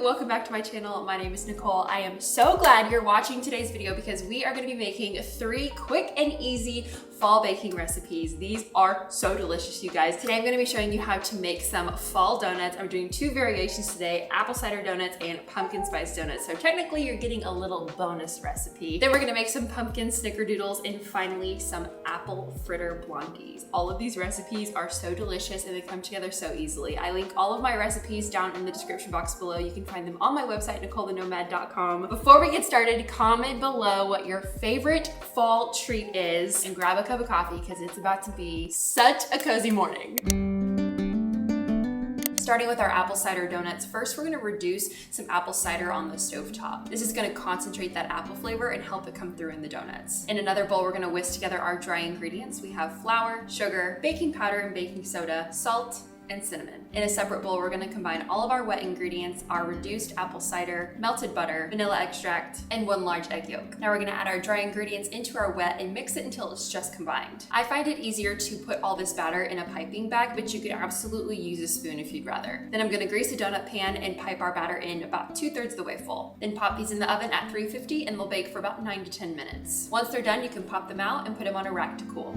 welcome back to my channel. My name is Nicole. I am so glad you're watching today's video because we are going to be making 3 quick and easy fall baking recipes. These are so delicious, you guys. Today I'm going to be showing you how to make some fall donuts. I'm doing 2 variations today, apple cider donuts and pumpkin spice donuts. So technically you're getting a little bonus recipe. Then we're going to make some pumpkin snickerdoodles and finally some apple fritter blondies. All of these recipes are so delicious and they come together so easily. I link all of my recipes down in the description box below. You can find them on my website, NicoleTheNomad.com. Before we get started, comment below what your favorite fall treat is and grab a cup of coffee because it's about to be such a cozy morning. Starting with our apple cider donuts, first we're gonna reduce some apple cider on the stovetop. This is gonna concentrate that apple flavor and help it come through in the donuts. In another bowl, we're gonna whisk together our dry ingredients. We have flour, sugar, baking powder and baking soda, salt, and cinnamon. In a separate bowl, we're gonna combine all of our wet ingredients, our reduced apple cider, melted butter, vanilla extract, and 1 large egg yolk. Now we're gonna add our dry ingredients into our wet and mix it until it's just combined. I find it easier to put all this batter in a piping bag, but you could absolutely use a spoon if you'd rather. Then I'm gonna grease a donut pan and pipe our batter in about 2/3 of the way full. Then pop these in the oven at 350 and they'll bake for about 9 to 10 minutes. Once they're done, you can pop them out and put them on a rack to cool.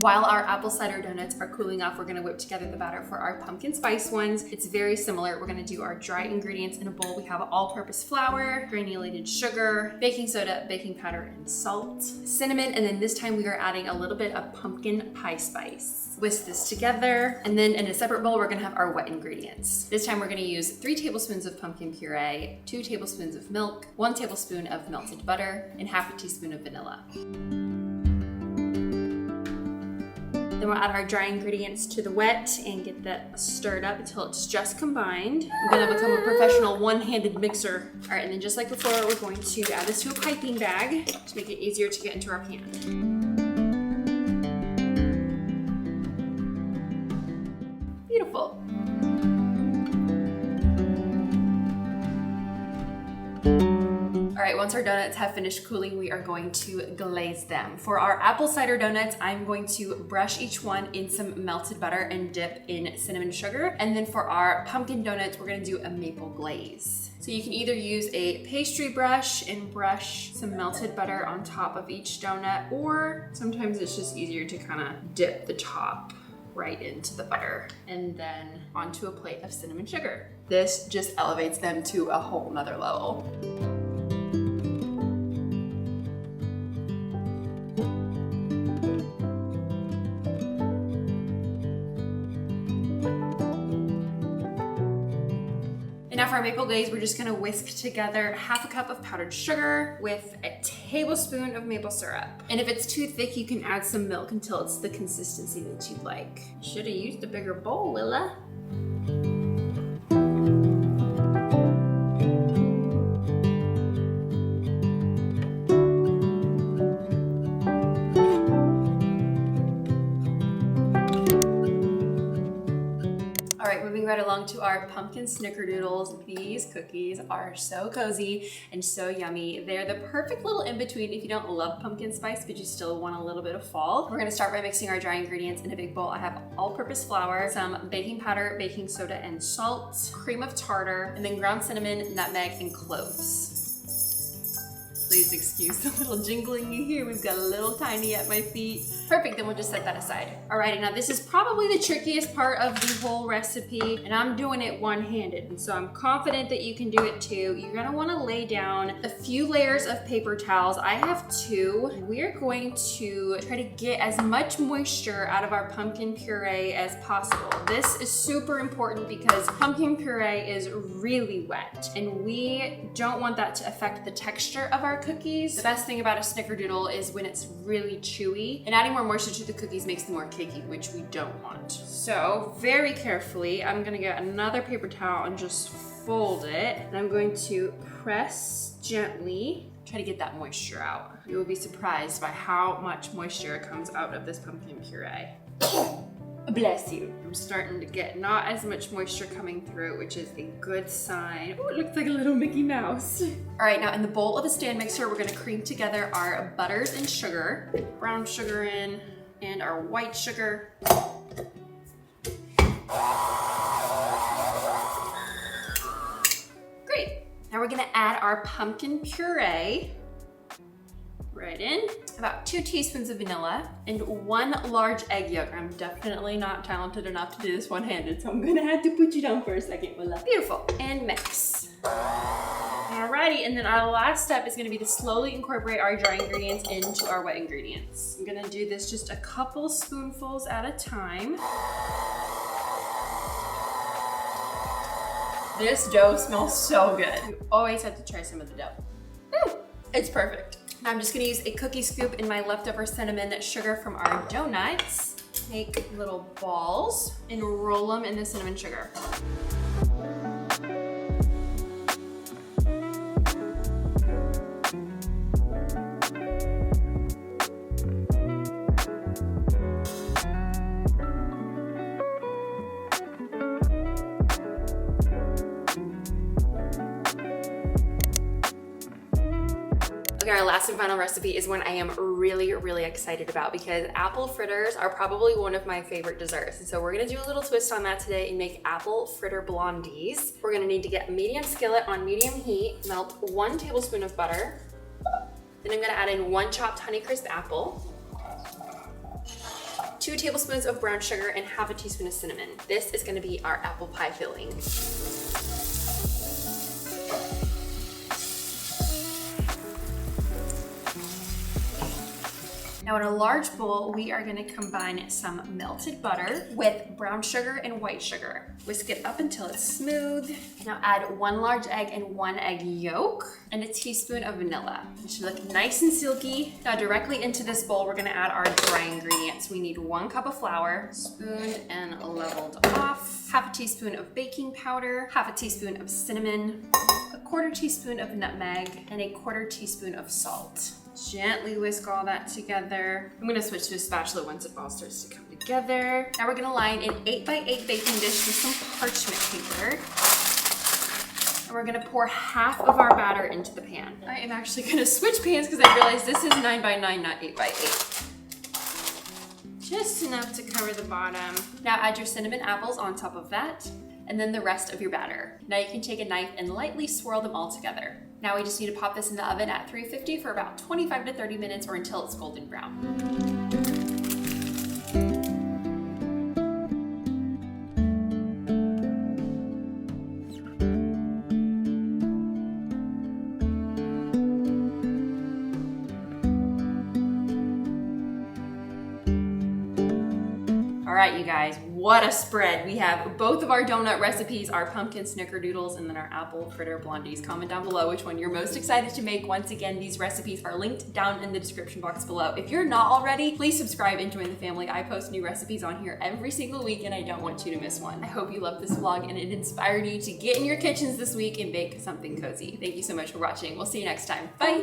While our apple cider donuts are cooling off, we're gonna whip together the batter for our pumpkin spice ones. It's very similar. We're gonna do our dry ingredients in a bowl. We have all-purpose flour, granulated sugar, baking soda, baking powder, and salt, cinnamon, and then this time we are adding a little bit of pumpkin pie spice. Whisk this together, and then in a separate bowl, we're gonna have our wet ingredients. This time we're gonna use 3 tablespoons of pumpkin puree, 2 tablespoons of milk, 1 tablespoon of melted butter, and half a teaspoon of vanilla. Then we'll add our dry ingredients to the wet and get that stirred up until it's just combined. I'm gonna become a professional one-handed mixer. All right, and then just like before, we're going to add this to a piping bag to make it easier to get into our pan. Beautiful. All right, once our donuts have finished cooling, we are going to glaze them. For our apple cider donuts, I'm going to brush each one in some melted butter and dip in cinnamon sugar. And then for our pumpkin donuts, we're gonna do a maple glaze. So you can either use a pastry brush and brush some melted butter on top of each donut, or sometimes it's just easier to kind of dip the top right into the butter and then onto a plate of cinnamon sugar. This just elevates them to a whole nother level. Now for our maple glaze, we're just gonna whisk together half a cup of powdered sugar with a tablespoon of maple syrup. And if it's too thick, you can add some milk until it's the consistency that you'd like. Should have used a bigger bowl, Willa. Moving right along to our pumpkin snickerdoodles. These cookies are so cozy and so yummy. They're the perfect little in-between if you don't love pumpkin spice, but you still want a little bit of fall. We're gonna start by mixing our dry ingredients in a big bowl. I have all-purpose flour, some baking powder, baking soda, and salt, cream of tartar, and then ground cinnamon, nutmeg, and cloves. Please excuse the little jingling you hear. We've got a little tiny at my feet. Perfect, then we'll just set that aside. Alrighty, now this is probably the trickiest part of the whole recipe, and I'm doing it one-handed, and so I'm confident that you can do it too. You're gonna wanna lay down a few layers of paper towels. I have 2. We're going to try to get as much moisture out of our pumpkin puree as possible. This is super important because pumpkin puree is really wet, and we don't want that to affect the texture of our cookies. The best thing about a snickerdoodle is when it's really chewy, and adding more moisture to the cookies makes them more cakey, which we don't want. So very carefully, I'm gonna get another paper towel and just fold it. And I'm going to press gently, try to get that moisture out. You will be surprised by how much moisture comes out of this pumpkin puree. Bless you. I'm starting to get not as much moisture coming through, which is a good sign. Oh, it looks like a little Mickey Mouse. All right, now in the bowl of a stand mixer, we're gonna cream together our butters and sugar. Brown sugar in, and our white sugar. our pumpkin puree right in, about 2 teaspoons of vanilla, and 1 large egg yolk. I'm definitely not talented enough to do this one-handed, so I'm gonna have to put you down for a second, Willa. Beautiful, and mix. Alrighty, and then our last step is gonna be to slowly incorporate our dry ingredients into our wet ingredients. I'm gonna do this just a couple spoonfuls at a time. This dough smells so good. You always have to try some of the dough. It's perfect. I'm just gonna use a cookie scoop in my leftover cinnamon sugar from our donuts. Make little balls and roll them in the cinnamon sugar. Okay, our last and final recipe is one I am really excited about because apple fritters are probably one of my favorite desserts. And so we're gonna do a little twist on that today and make apple fritter blondies. We're gonna need to get a medium skillet on medium heat, melt 1 tablespoon of butter. Then I'm gonna add in 1 chopped Honeycrisp apple, 2 tablespoons of brown sugar, and half a teaspoon of cinnamon. This is gonna be our apple pie filling. Now in a large bowl, we are gonna combine some melted butter with brown sugar and white sugar. Whisk it up until it's smooth. Now add 1 large egg and 1 egg yolk and a teaspoon of vanilla. It should look nice and silky. Now directly into this bowl, we're gonna add our dry ingredients. We need 1 cup of flour, spooned and leveled off, half a teaspoon of baking powder, half a teaspoon of cinnamon, a 1/4 teaspoon of nutmeg, and a 1/4 teaspoon of salt. Gently whisk all that together. I'm gonna switch to a spatula once it all starts to come together. Now we're gonna line an 8x8 baking dish with some parchment paper. And we're gonna pour half of our batter into the pan. I am actually gonna switch pans because I realized this is 9x9, not 8x8. Just enough to cover the bottom. Now add your cinnamon apples on top of that, and then the rest of your batter. Now you can take a knife and lightly swirl them all together. Now we just need to pop this in the oven at 350 for about 25 to 30 minutes or until it's golden brown. All right, you guys, what a spread. We have both of our donut recipes, our pumpkin snickerdoodles, and then our apple fritter blondies. Comment down below which one you're most excited to make. Once again, these recipes are linked down in the description box below. If you're not already, please subscribe and join the family. I post new recipes on here every single week and I don't want you to miss one. I hope you loved this vlog and it inspired you to get in your kitchens this week and bake something cozy. Thank you so much for watching. We'll see you next time. Bye.